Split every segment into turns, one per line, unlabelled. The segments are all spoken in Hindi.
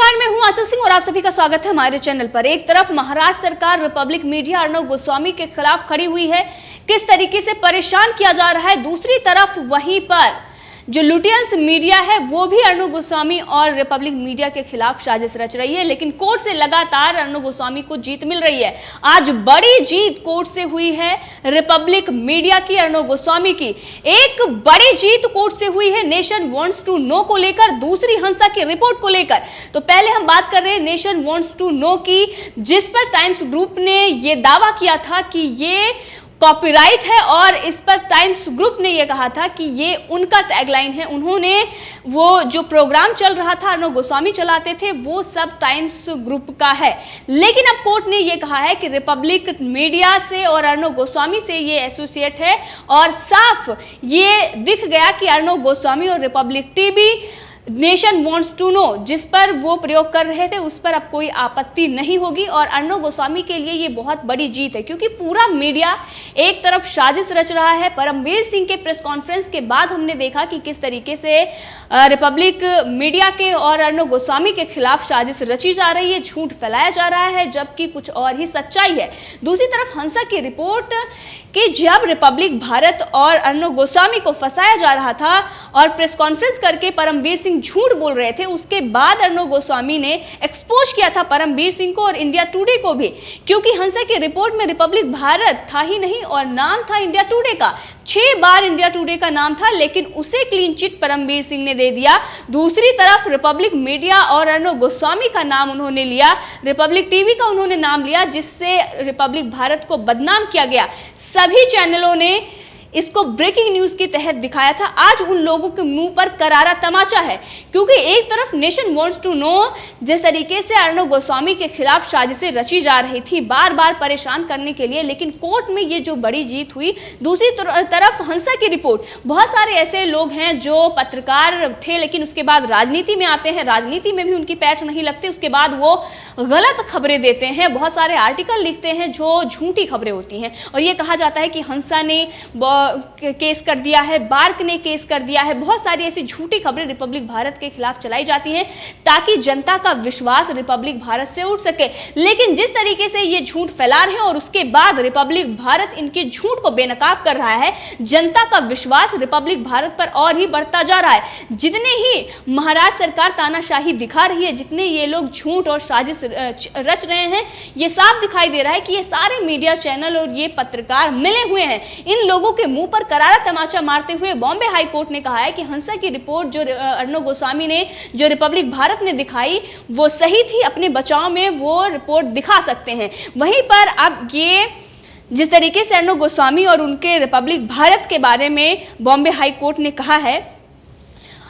नमस्कार, मैं हूं आंचल सिंह और आप सभी का स्वागत है हमारे चैनल पर। एक तरफ महाराष्ट्र सरकार रिपब्लिक मीडिया अर्णव गोस्वामी के खिलाफ खड़ी हुई है, किस तरीके से परेशान किया जा रहा है। दूसरी तरफ वहीं पर जो लुटियंस मीडिया है वो भी अर्णव गोस्वामी और रिपब्लिक मीडिया के खिलाफ साजिश रच रही है, लेकिन कोर्ट से लगातार अर्णव गोस्वामी को जीत मिल रही है। आज बड़ी जीत कोर्ट से हुई है रिपब्लिक मीडिया की, अर्णव गोस्वामी की एक बड़ी जीत कोर्ट से हुई है नेशन वांट्स टू नो को लेकर, दूसरी हंसा की रिपोर्ट को लेकर। तो पहले हम बात कर रहे हैं नेशन वांट्स टू नो की, जिस पर टाइम्स ग्रुप ने यह दावा किया था कि ये कॉपीराइट है और इस पर टाइम्स ग्रुप ने यह कहा था कि ये उनका टैगलाइन है। उन्होंने वो जो प्रोग्राम चल रहा था अर्णव गोस्वामी चलाते थे वो सब टाइम्स ग्रुप का है, लेकिन अब कोर्ट ने यह कहा है कि रिपब्लिक मीडिया से और अर्णव गोस्वामी से ये एसोसिएट है और साफ ये दिख गया कि अर्णव गोस्वामी और Republic TV nation wants to know जिस पर वो प्रयोग कर रहे थे उस पर अब कोई आपत्ति नहीं होगी। और अर्णव गोस्वामी के लिए ये बहुत बड़ी जीत है, क्योंकि पूरा मीडिया एक तरफ साजिश रच रहा है। परमवीर सिंह के प्रेस कॉन्फ्रेंस के बाद हमने देखा कि किस तरीके से रिपब्लिक मीडिया के और अर्णव गोस्वामी के खिलाफ साजिश रची जा रही है, झूठ फैलाया जा रहा है, जबकि कुछ और ही सच्चाई है। दूसरी तरफ हंसा की रिपोर्ट कि जब रिपब्लिक भारत और अर्णव गोस्वामी को फंसाया जा रहा था और प्रेस कॉन्फ्रेंस करके परमवीर सिंह झूठ बोल रहे थे, उसके बाद अर्णव गोस्वामी ने एक्सपोज किया था परमवीर सिंह को और इंडिया टुडे को भी, क्योंकि हंसा की रिपोर्ट में रिपब्लिक भारत था ही नहीं और नाम था इंडिया टुडे का। 6 बार इंडिया टुडे का नाम था, लेकिन उसे क्लीन चिट परमवीर सिंह ने दे दिया। दूसरी तरफ रिपब्लिक मीडिया और अर्णव गोस्वामी का नाम उन्होंने लिया, रिपब्लिक टीवी का उन्होंने नाम लिया, जिससे रिपब्लिक भारत को बदनाम किया गया। सभी चैनलों ने इसको ब्रेकिंग न्यूज के तहत दिखाया था। आज उन लोगों के मुंह पर करारा तमाचा है, क्योंकि एक तरफ नेशन वांट्स टू नो जिस तरीके से अर्णव गोस्वामी के खिलाफ साजिशें रची जा रही थी बार बार परेशान करने के लिए, लेकिन कोर्ट में ये जो बड़ी जीत हुई। दूसरी तरफ हंसा की रिपोर्ट, बहुत सारे ऐसे लोग हैं जो पत्रकार थे लेकिन उसके बाद राजनीति में आते हैं, राजनीति में भी उनकी पैठ नहीं लगती, उसके बाद वो गलत खबरें देते हैं, बहुत सारे आर्टिकल लिखते हैं जो झूठी खबरें होती हैं। और ये कहा जाता है कि हंसा ने केस कर दिया है, बार्क ने केस कर दिया है, बहुत सारी ऐसी झूठी खबरें रिपब्लिक भारत के खिलाफ चलाई जाती हैं ताकि जनता का विश्वास रिपब्लिक भारत से उठ सके। लेकिन जिस तरीके से ये झूठ फैला रहे हैं और उसके बाद रिपब्लिक भारत इनके झूठ को बेनकाब कर रहा है, जनता का विश्वास रिपब्लिक भारत पर और ही बढ़ता जा रहा है। जितने ही महाराष्ट्र सरकार तानाशाही दिखा रही है, जितने ये लोग झूठ और साजिश रच रहे हैं, ये साफ दिखाई दे रहा है कि ये सारे मीडिया चैनल और ये पत्रकार मिले हुए हैं। इन लोगों के मुंह पर करारा तमाचा मारते हुए बॉम्बे हाई कोर्ट ने कहा है कि हंसा की रिपोर्ट जो अर्णव गोस्वामी ने जो रिपब्लिक भारत ने दिखाई वो सही थी, अपने बचाव में वो रिपोर्ट दिखा सकते हैं। वहीं पर अब ये जिस तरीके से अर्णव गोस्वामी और उनके रिपब्लिक भारत के बारे में बॉम्बे हाई कोर्ट ने कहा है,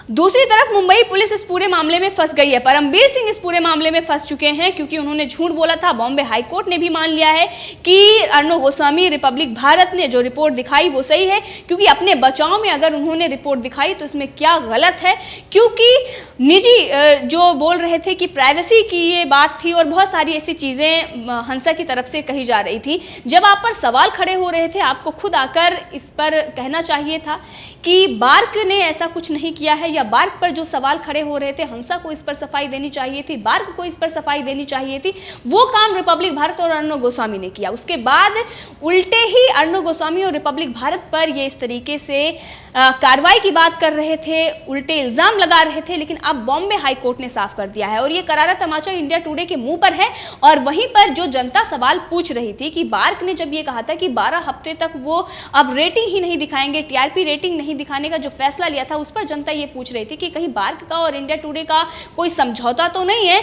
दूसरी तरफ मुंबई पुलिस इस पूरे मामले में फंस गई है। परमवीर सिंह इस पूरे मामले में फंस चुके हैं क्योंकि उन्होंने झूठ बोला था। बॉम्बे हाई कोर्ट ने भी मान लिया है कि अर्णव गोस्वामी रिपब्लिक भारत ने जो रिपोर्ट दिखाई वो सही है, क्योंकि अपने बचाव में अगर उन्होंने रिपोर्ट दिखाई तो इसमें क्या गलत है, क्योंकि निजी जो बोल रहे थे कि प्राइवेसी की ये बात थी और बहुत सारी ऐसी चीजें हंसा की तरफ से कही जा रही थी। जब आप पर सवाल खड़े हो रहे थे, आपको खुद आकर इस पर कहना चाहिए था कि बार्क ने ऐसा कुछ नहीं किया है, या बार्क पर जो सवाल खड़े हो रहे थे हंसा को इस पर सफाई देनी चाहिए थी, बार्क को इस पर सफाई देनी चाहिए थी। वो काम रिपब्लिक भारत और अर्णव गोस्वामी ने किया। उसके बाद उल्टे ही अर्णव गोस्वामी और रिपब्लिक भारत पर ये इस तरीके से कार्रवाई की बात कर रहे थे, उल्टे इल्जाम लगा रहे थे, लेकिन अब बॉम्बे हाई कोर्ट ने साफ कर दिया है और ये करारा तमाचा इंडिया टुडे के मुंह पर है। और वहीं पर जो जनता सवाल पूछ रही थी कि बार्क ने जब ये कहा था कि 12 हफ्ते तक वो अब रेटिंग ही नहीं दिखाएंगे, टीआरपी रेटिंग नहीं दिखाने का जो फैसला लिया था, उस पर जनता ये पूछ रही थी कि कहीं बार्क का और इंडिया टुडे का कोई समझौता तो नहीं है।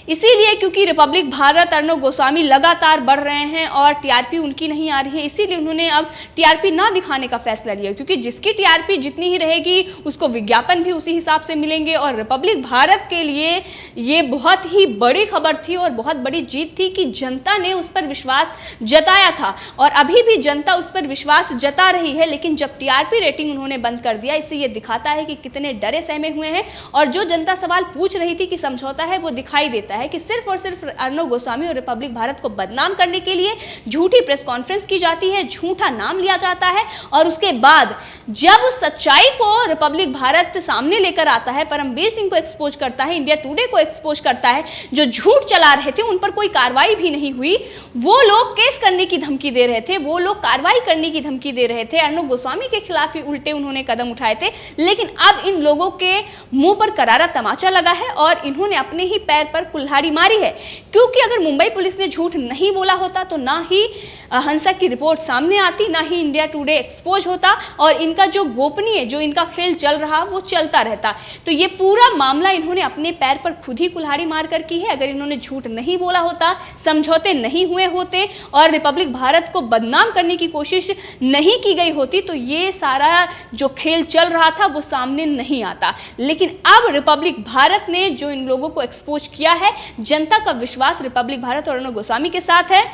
इसीलिए क्योंकि रिपब्लिक भारत अर्णव गोस्वामी लगातार बढ़ रहे हैं और टीआरपी उनकी नहीं आ रही है, इसीलिए उन्होंने अब टीआरपी ना दिखाने का फैसला लिया, क्योंकि जिसकी टीआरपी जितनी ही रहेगी उसको विज्ञापन भी उसी हिसाब से मिलेंगे। और रिपब्लिक भारत के लिए ये बहुत ही बड़ी खबर थी और बहुत बड़ी जीत थी कि जनता ने उस पर विश्वास जताया था और अभी भी जनता उस पर विश्वास जता रही है। लेकिन जब टीआरपी रेटिंग उन्होंने बंद कर दिया, इससे ये दिखाता है कि कितने डरे सहमे हुए हैं। और जो जनता सवाल पूछ रही थी कि समझौता है, वो दिखाई देता है कि सिर्फ और सिर्फ अर्णव गोस्वामी और रिपब्लिक भारत को बदनाम करने के लिए झूठी प्रेस कॉन्फ्रेंस की जाती है, झूठा नाम लिया जाता है और उसके बाद जब उस सच्चाई को रिपब्लिक भारत सामने लेकर आता है, परमवीर सिंह को एक्सपोज करता है, इंडिया टुडे को एक्सपोज करता है, जो झूठ चला रहे थे उन पर कोई कार्रवाई भी नहीं हुई, वो लोग केस करने की धमकी दे रहे थे, वो लोग कार्रवाई करने की धमकी दे रहे थे, अर्णब गोस्वामी के खिलाफ ही उल्टे उन्होंने कदम उठाए थे। लेकिन अब इन लोगों के मुंह पर करारा तमाचा लगा है और इन्होंने अपने ही पैर पर कुल्हाड़ी मारी है, क्योंकि अगर मुंबई पुलिस ने झूठ नहीं बोला होता तो ना ही हंसा की रिपोर्ट सामने आती, ना ही इंडिया टुडे एक्सपोज होता और इनका जो गोपनीय जो इनका खेल चल रहा वो चलता रहता। तो ये पूरा मामला इन्होंने अपने पैर पर खुद ही कुल्हाड़ी मारकर की है। अगर इन्होंने झूठ नहीं बोला होता, समझौते नहीं हुए होते और रिपब्लिक भारत को बदनाम करने की कोशिश नहीं की गई होती तो ये सारा जो खेल चल रहा था वो सामने नहीं आता। लेकिन अब रिपब्लिक भारत ने जो इन लोगों को एक्सपोज किया है, जनता का विश्वास रिपब्लिक भारत और अर्णब गोस्वामी के साथ है।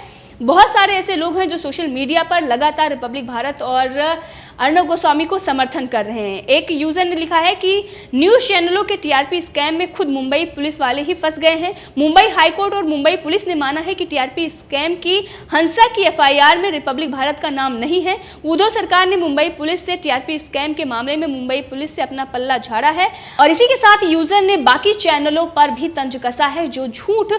बहुत सारे ऐसे लोग हैं जो सोशल मीडिया पर लगातार रिपब्लिक भारत और अर्णब गोस्वामी को समर्थन कर रहे हैं। एक यूजर ने लिखा है कि न्यूज चैनलों के टीआरपी स्कैम में खुद मुंबई पुलिस वाले ही फंस गए हैं। मुंबई हाईकोर्ट और मुंबई पुलिस ने माना है कि टीआरपी स्कैम की हंसा की एफआईआर में रिपब्लिक भारत का नाम नहीं है। उद्धव सरकार ने मुंबई पुलिस से टीआरपी स्कैम के मामले में मुंबई पुलिस से अपना पल्ला झाड़ा है और इसी के साथ यूजर ने बाकी चैनलों पर भी तंज कसा है जो झूठ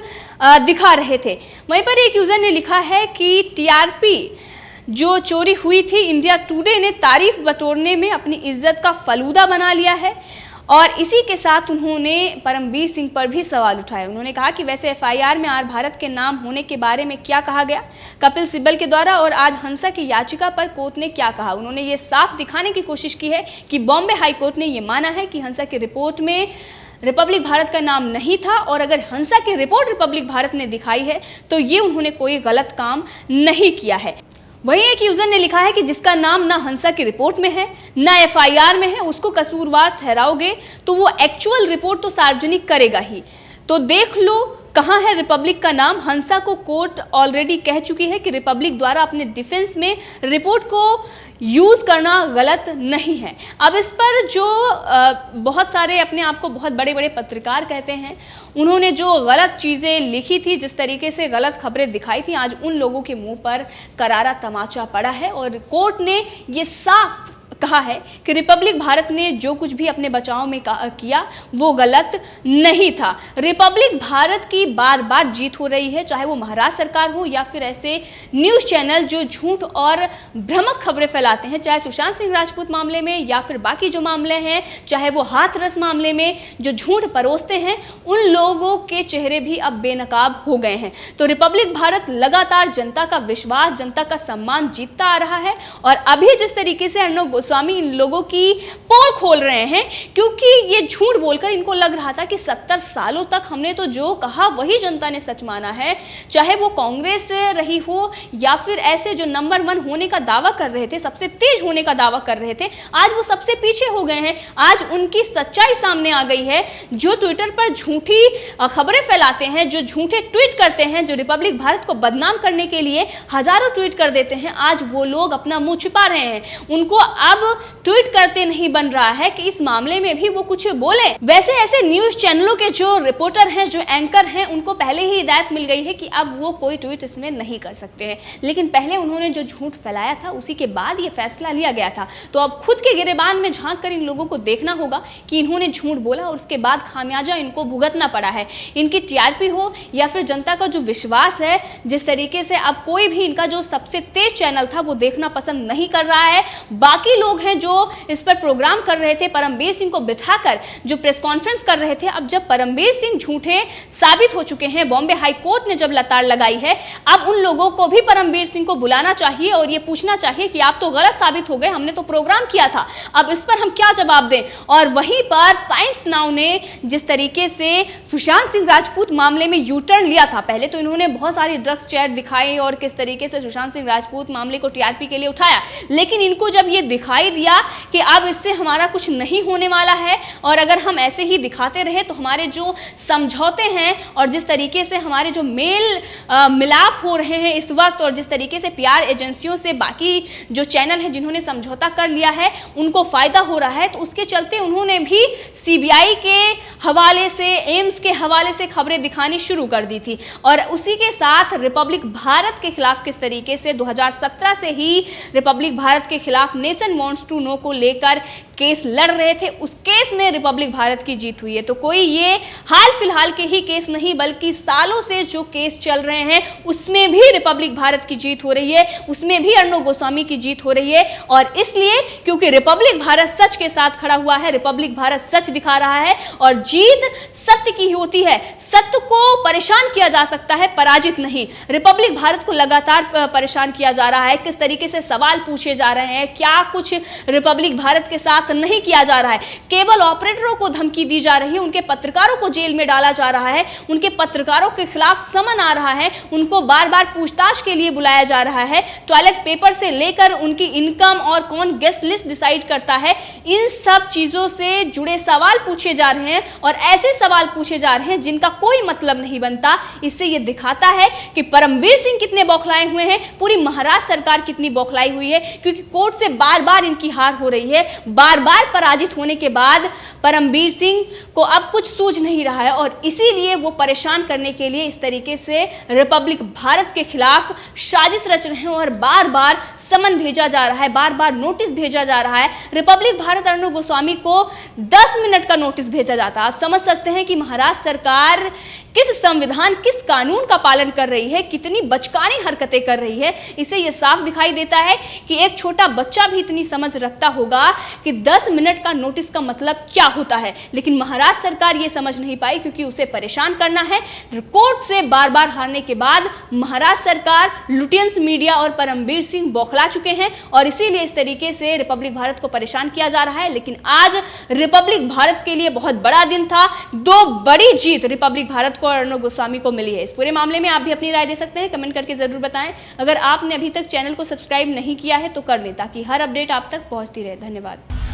दिखा रहे थे। वहीं पर एक यूजर ने लिखा है कि टीआरपी जो चोरी हुई थी, इंडिया टुडे ने तारीफ बटोरने में अपनी इज्जत का फलूदा बना लिया है और इसी के साथ उन्होंने परमवीर सिंह पर भी सवाल उठाए। उन्होंने कहा कि वैसे एफआईआर में आर भारत के नाम होने के बारे में क्या कहा गया कपिल सिब्बल के द्वारा और आज हंसा की याचिका पर कोर्ट ने क्या कहा। उन्होंने ये साफ दिखाने की कोशिश की है कि बॉम्बे हाईकोर्ट ने ये माना है कि हंसा की रिपोर्ट में रिपब्लिक भारत का नाम नहीं था और अगर हंसा की रिपोर्ट रिपब्लिक भारत ने दिखाई है तो ये उन्होंने कोई गलत काम नहीं किया है। वहीं एक यूजर ने लिखा है कि जिसका नाम ना हंसा की रिपोर्ट में है ना एफआईआर में है, उसको कसूरवार ठहराओगे तो वो एक्चुअल रिपोर्ट तो सार्वजनिक करेगा ही। तो देख लो कहाँ है रिपब्लिक का नाम। हंसा को कोर्ट ऑलरेडी कह चुकी है कि रिपब्लिक द्वारा अपने डिफेंस में रिपोर्ट को यूज करना गलत नहीं है। अब इस पर जो बहुत सारे अपने आप को बहुत बड़े बड़े पत्रकार कहते हैं, उन्होंने जो गलत चीजें लिखी थी, जिस तरीके से गलत खबरें दिखाई थी, आज उन लोगों के मुंह पर करारा तमाचा पड़ा है और कोर्ट ने ये साफ कहा है कि रिपब्लिक भारत ने जो कुछ भी अपने बचाव में किया वो गलत नहीं था। रिपब्लिक भारत की बार बार जीत हो रही है, चाहे वो महाराष्ट्र सरकार हो या फिर ऐसे न्यूज चैनल जो झूठ और भ्रामक खबरें फैलाते हैं, चाहे सुशांत सिंह राजपूत मामले में या फिर बाकी जो मामले हैं, चाहे वो हाथरस मामले में जो झूठ परोसते हैं, उन लोगों के चेहरे भी अब बेनकाब हो गए हैं। तो रिपब्लिक भारत लगातार जनता का विश्वास, जनता का सम्मान जीतता आ रहा है और अभी जिस तरीके से अर्णब गोस्वामी इन लोगों की पोल खोल रहे हैं, क्योंकि ये झूठ बोलकर इनको लग रहा था कि 70 सालों तक हमने तो जो कहा वही जनता ने सच माना है, चाहे वो कांग्रेस रही हो या फिर ऐसे जो नंबर 1 होने का दावा कर रहे थे, सबसे तेज होने का दावा कर रहे थे, आज वो सबसे पीछे हो गए हैं। आज उनकी सच्चाई सामने आ गई है। जो ट्विटर पर झूठी खबरें फैलाते हैं, जो झूठे ट्वीट करते हैं, जो रिपब्लिक भारत को बदनाम करने के लिए हजारों ट्वीट कर देते हैं, आज वो लोग अपना मुंह छिपा रहे हैं। उनको अब ट्वीट करते नहीं बन रहा है कि इस मामले में भी वो कुछ बोले। वैसे ऐसे न्यूज चैनलों के जो रिपोर्टर हैं, जो एंकर हैं, उनको पहले ही हिदायत मिल गई है कि अब वो कोई ट्वीट इसमें नहीं कर सकते हैं, लेकिन पहले उन्होंने जो झूठ फैलाया था उसी के बाद ये फैसला लिया गया था। तो अब खुद के गिरेबान में झांक कर इन लोगों को देखना होगा कि इन्होंने झूठ बोला और उसके बाद खामियाजा इनको भुगतना पड़ा है। इनकी टीआरपी हो या फिर जनता का जो विश्वास है, जिस तरीके से अब कोई भी इनका जो सबसे तेज चैनल था वो देखना पसंद नहीं कर रहा है। बाकी लोग हैं जो इस पर प्रोग्राम कर रहे थे, परमवीर सिंह को बिठाकर जो प्रेस कॉन्फ्रेंस कर रहे थे, अब जब परमवीर सिंह झूठे साबित हो चुके हैं, बॉम्बे हाई कोर्ट ने जब लताड़ लगाई है, अब उन लोगों को भी परमवीर सिंह को बुलाना चाहिए और ये पूछना चाहिए कि आप तो गलत साबित हो गए, हमने तो प्रोग्राम किया था, अब इस पर हम क्या जवाब दें। और वहीं पर टाइम्स नाउ ने जिस तरीके से सुशांत सिंह राजपूत मामले में यू टर्न लिया था, पहले तो इन्होंने बहुत सारी ड्रग्स चैट दिखाई और किस तरीके से सुशांत सिंह राजपूत मामले को टीआरपी के लिए उठाया, लेकिन इनको जब ये दिखाई दिया कि अब इससे हमारा कुछ नहीं होने वाला है और अगर हम ऐसे ही दिखाते रहे तो हमारे जो समझौते हैं और जिस तरीके से हमारे जो मेल मिलाप हो रहे हैं इस वक्त और जिस तरीके से पीआर एजेंसियों से बाकी जो चैनल है जिन्होंने समझौता कर लिया है उनको फायदा हो रहा है, तो उसके चलते उन्होंने भी सीबीआई के हवाले से, एम्स के हवाले से खबरें दिखानी शुरू कर दी थी। और उसी के साथ रिपब्लिक भारत के खिलाफ किस तरीके से 2017 से ही रिपब्लिक भारत के खिलाफ नेशन वांट्स टू नो को लेकर केस लड़ रहे थे, उस केस में रिपब्लिक भारत की जीत हुई है। तो कोई ये हाल फिलहाल के ही केस नहीं, बल्कि सालों से जो केस चल रहे हैं उसमें भी रिपब्लिक भारत की जीत हो रही है, उसमें भी अर्णव गोस्वामी की जीत हो रही है। और इसलिए क्योंकि रिपब्लिक भारत सच के साथ खड़ा हुआ है, रिपब्लिक भारत सच दिखा रहा है और जीत सत्य की होती है। सत्य को परेशान किया जा सकता है, पराजित नहीं। रिपब्लिक भारत को लगातार परेशान किया जा रहा है, किस तरीके से सवाल पूछे जा रहे हैं, क्या कुछ रिपब्लिक भारत के साथ नहीं किया जा रहा है। केबल ऑपरेटरों को धमकी दी जा रही है, उनके पत्रकारों को जेल में डाला जा रहा है, उनके पत्रकारों के खिलाफ समन आ रहा है, उनको बार बार पूछताछ के लिए बुलाया जा रहा है। टॉयलेट पेपर से लेकर उनकी इनकम और कौन गेस्ट लिस्ट डिसाइड करता है, इन सब चीजों से जुड़े सवाल पूछे जा रहे हैं और ऐसे सवाल पूछे जा रहे हैं जिनका कोई मतलब नहीं बनता। इससे यह दिखाता है कि परमवीर सिंह कितने बौखलाए हुए हैं, पूरी महाराष्ट्र सरकार कितनी बौखलाई हुई है, क्योंकि कोर्ट से बार बार इनकी हार हो रही है। बार बार पराजित होने के बाद परमवीर सिंह को अब कुछ सूझ नहीं रहा है और इसीलिए वो परेशान करने के लिए इस तरीके से रिपब्लिक भारत के खिलाफ साजिश रच रहे हैं और बार बार समन भेजा जा रहा है, बार बार नोटिस भेजा जा रहा है। रिपब्लिक भारत अर्णव गोस्वामी को 10 मिनट का नोटिस भेजा जाता है। आप समझ सकते हैं कि महाराष्ट्र सरकार किस संविधान, किस कानून का पालन कर रही है, कितनी बचकानी हरकतें कर रही है। इसे यह साफ दिखाई देता है कि एक छोटा बच्चा भी इतनी समझ रखता होगा कि 10 मिनट का नोटिस का मतलब क्या होता है, लेकिन महाराष्ट्र सरकार ये समझ नहीं पाई क्योंकि उसे परेशान करना है। कोर्ट से बार बार हारने के बाद महाराष्ट्र सरकार, लुटियंस मीडिया और परमवीर सिंह बौखला चुके हैं और इसीलिए इस तरीके से रिपब्लिक भारत को परेशान किया जा रहा है। लेकिन आज रिपब्लिक भारत के लिए बहुत बड़ा दिन था, 2 बड़ी जीत रिपब्लिक भारत को और अर्णव गोस्वामी को मिली है। इस पूरे मामले में आप भी अपनी राय दे सकते हैं, कमेंट करके जरूर बताएं। अगर आपने अभी तक चैनल को सब्सक्राइब नहीं किया है तो कर लें ताकि हर अपडेट आप तक पहुंचती रहे। धन्यवाद।